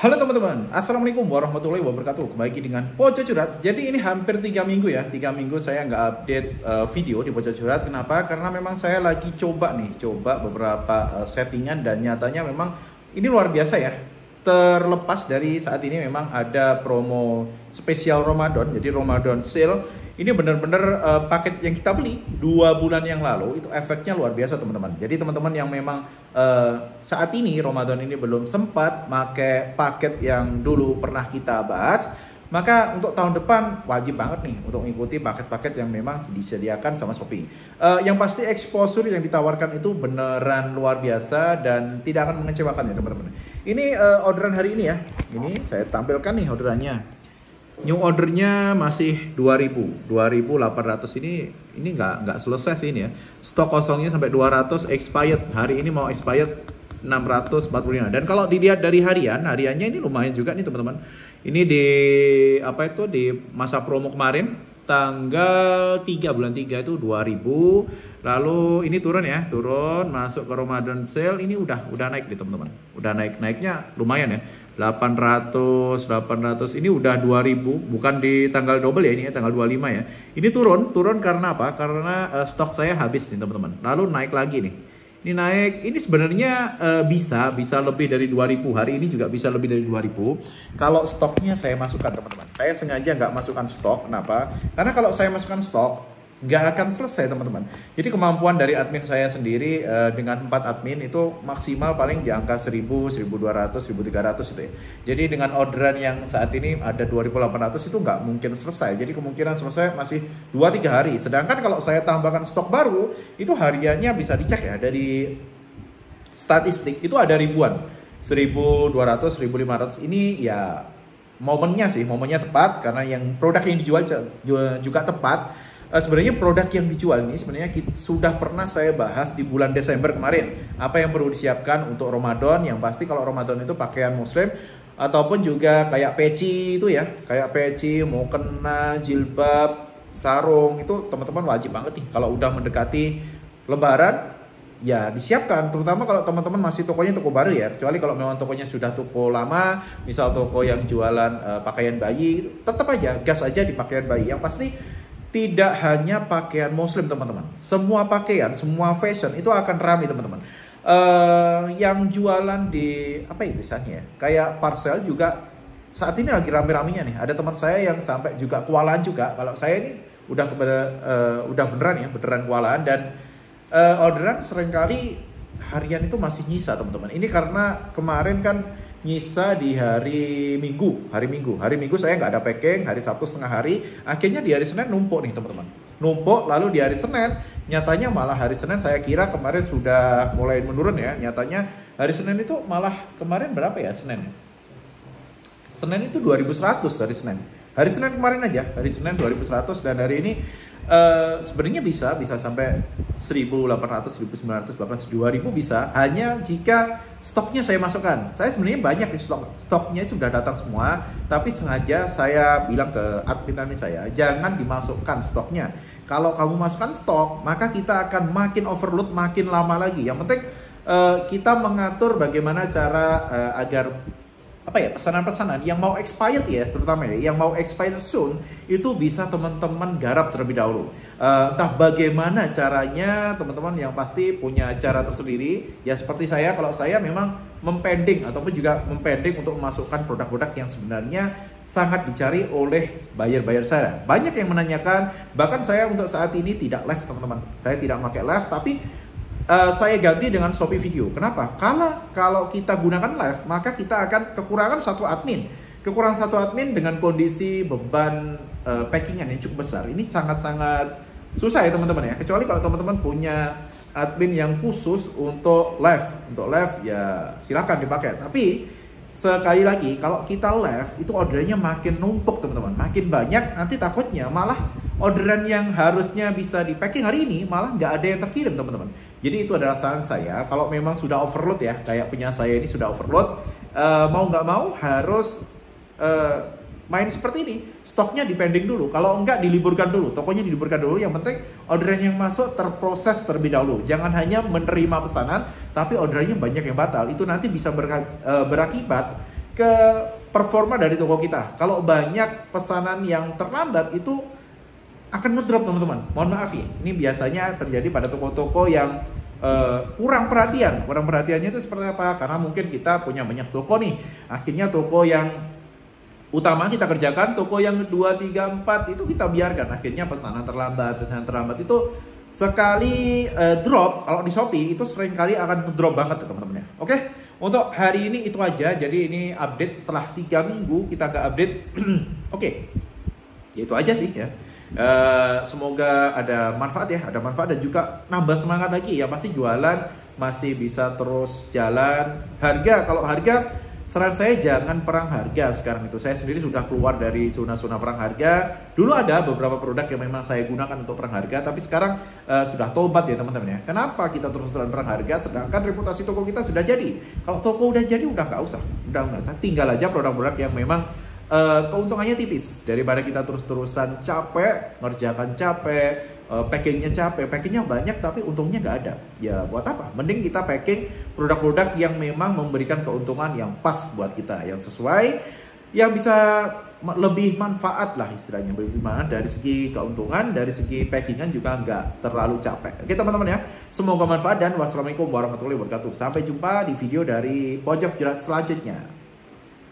Halo teman-teman, Assalamualaikum warahmatullahi wabarakatuh. Kembali dengan Pojok Curhat. Jadi ini hampir 3 minggu ya, 3 minggu saya nggak update video di Pojok Curhat. Kenapa? Karena memang saya lagi coba beberapa settingan dan nyatanya memang ini luar biasa ya. Terlepas dari saat ini memang ada promo spesial Ramadan, jadi Ramadan sale. Ini benar-benar paket yang kita beli 2 bulan yang lalu itu efeknya luar biasa teman-teman. Jadi teman-teman yang memang saat ini Ramadan ini belum sempat pakai paket yang dulu pernah kita bahas, maka untuk tahun depan wajib banget nih untuk mengikuti paket-paket yang memang disediakan sama Shopee. Yang pasti exposure yang ditawarkan itu beneran luar biasa dan tidak akan mengecewakan ya teman-teman. Ini orderan hari ini ya. Ini saya tampilkan nih orderannya. New ordernya masih 2.800 ini nggak selesai sih ini ya. Stok kosongnya sampai 200 expired. Hari ini mau expired 645. Dan kalau dilihat dari hariannya ini lumayan juga nih teman-teman. Ini di masa promo kemarin tanggal 3 bulan 3 itu 2.000. Lalu ini turun masuk ke Ramadan sale ini udah naik nih teman-teman. Udah naiknya lumayan ya. 800 ini udah 2000, bukan di tanggal double ya, ini ya tanggal 25 ya. Ini turun karena apa? Karena stok saya habis nih teman-teman. Lalu naik lagi nih. Ini naik, ini sebenarnya bisa lebih dari 2000. Hari ini juga bisa lebih dari 2000 kalau stoknya saya masukkan teman-teman. Saya sengaja nggak masukkan stok, kenapa? Karena kalau saya masukkan stok nggak akan selesai teman-teman. Jadi kemampuan dari admin saya sendiri dengan 4 admin itu maksimal paling di angka 1000, 1200, 1300 itu ya. Jadi dengan orderan yang saat ini ada 2800 itu nggak mungkin selesai. Jadi kemungkinan selesai masih 2-3 hari. Sedangkan kalau saya tambahkan stok baru itu hariannya bisa dicek ya dari statistik itu ada ribuan. 1200, 1500 ini ya momennya tepat karena yang produk yang dijual juga tepat. Sebenarnya produk yang dijual ini sebenarnya sudah pernah saya bahas di bulan Desember kemarin. Apa yang perlu disiapkan untuk Ramadan? Yang pasti kalau Ramadan itu pakaian muslim ataupun juga kayak peci itu ya, kayak peci, mukena, jilbab, sarung itu teman-teman wajib banget nih. Kalau udah mendekati Lebaran ya disiapkan, terutama kalau teman-teman masih tokonya toko baru ya. Kecuali kalau memang tokonya sudah toko lama, misal toko yang jualan pakaian bayi, tetap aja gas aja di pakaian bayi. Yang pasti tidak hanya pakaian muslim teman-teman, semua pakaian, semua fashion itu akan ramai teman-teman. Yang jualan di apa itu istilahnya ya, kayak parcel juga saat ini lagi rame-ramenya nih. Ada teman saya yang sampai juga kewalahan juga. Kalau saya ini udah beneran kewalahan dan orderan seringkali harian itu masih nyisa teman-teman. Ini karena kemarin kan nyisa di hari Minggu saya nggak ada packing, hari Sabtu setengah hari, akhirnya di hari Senin numpuk nih teman-teman, lalu di hari Senin nyatanya malah hari Senin saya kira kemarin sudah mulai menurun ya, nyatanya hari Senin itu malah kemarin berapa ya Senin itu 2100 hari Senin kemarin aja, hari Senin 2100 dan hari ini sebenarnya bisa sampai 1800, 1900 bahkan 2000 bisa, hanya jika stoknya saya masukkan. Saya sebenarnya banyak di stoknya sudah datang semua, tapi sengaja saya bilang ke admin saya jangan dimasukkan stoknya. Kalau kamu masukkan stok maka kita akan makin overload, makin lama lagi. Yang penting kita mengatur bagaimana cara agar pesanan-pesanan yang mau expired ya, terutama ya yang mau expired soon itu bisa teman-teman garap terlebih dahulu. Entah bagaimana caranya, teman-teman yang pasti punya cara tersendiri ya. Seperti saya, kalau saya memang mempending ataupun juga mempending untuk memasukkan produk-produk yang sebenarnya sangat dicari oleh buyer saya. Banyak yang menanyakan, bahkan saya untuk saat ini tidak live teman-teman. Saya tidak pakai live, tapi saya ganti dengan Shopee Video. Kenapa? Karena kalau kita gunakan live, maka kita akan kekurangan satu admin. Kekurangan satu admin dengan kondisi beban packingan yang cukup besar. Ini sangat-sangat susah ya teman-teman ya. Kecuali kalau teman-teman punya admin yang khusus untuk live. Untuk live ya silakan dipakai. Tapi sekali lagi, kalau kita live itu orderannya makin numpuk teman-teman, makin banyak. Nanti takutnya malah orderan yang harusnya bisa di packing hari ini malah nggak ada yang terkirim teman-teman. Jadi itu adalah saran saya, kalau memang sudah overload ya, kayak punya saya ini sudah overload, mau nggak mau harus main seperti ini, stoknya dipending dulu. Kalau enggak diliburkan dulu, tokonya diliburkan dulu. Yang penting orderan yang masuk terproses terlebih dahulu. Jangan hanya menerima pesanan, tapi orderannya banyak yang batal. Itu nanti bisa berakibat ke performa dari toko kita. Kalau banyak pesanan yang terlambat itu akan ngedrop teman-teman. Mohon maaf ya, ini biasanya terjadi pada toko-toko yang kurang perhatian. Kurang perhatiannya itu seperti apa? Karena mungkin kita punya banyak toko nih. Akhirnya toko yang utama kita kerjakan, toko yang 2, 3, 4 itu kita biarkan. Akhirnya pesanan terlambat itu sekali drop. Kalau di Shopee itu seringkali akan drop banget ya teman-teman ya. Oke, untuk hari ini itu aja. Jadi ini update setelah 3 minggu kita nggak update. Oke, ya itu aja sih ya. Semoga ada manfaat ya, ada manfaat dan juga nambah semangat lagi ya. Pasti jualan masih bisa terus jalan. Kalau harga, saran saya jangan perang harga sekarang itu. Saya sendiri sudah keluar dari zona-zona perang harga. Dulu ada beberapa produk yang memang saya gunakan untuk perang harga, tapi sekarang sudah tobat ya teman-teman ya. Kenapa kita terus-terusan perang harga sedangkan reputasi toko kita sudah jadi? Kalau toko udah jadi udah nggak usah, tinggal aja produk-produk yang memang keuntungannya tipis daripada kita terus-terusan capek, ngerjakan capek, packingnya banyak tapi untungnya nggak ada. Ya buat apa? Mending kita packing produk-produk yang memang memberikan keuntungan yang pas buat kita, yang sesuai, yang bisa lebih manfaat lah istilahnya. Bagaimana dari segi keuntungan, dari segi packingan juga nggak terlalu capek. Oke teman-teman ya, semoga manfaat dan wassalamualaikum warahmatullahi wabarakatuh. Sampai jumpa di video dari Pojok Jerat selanjutnya.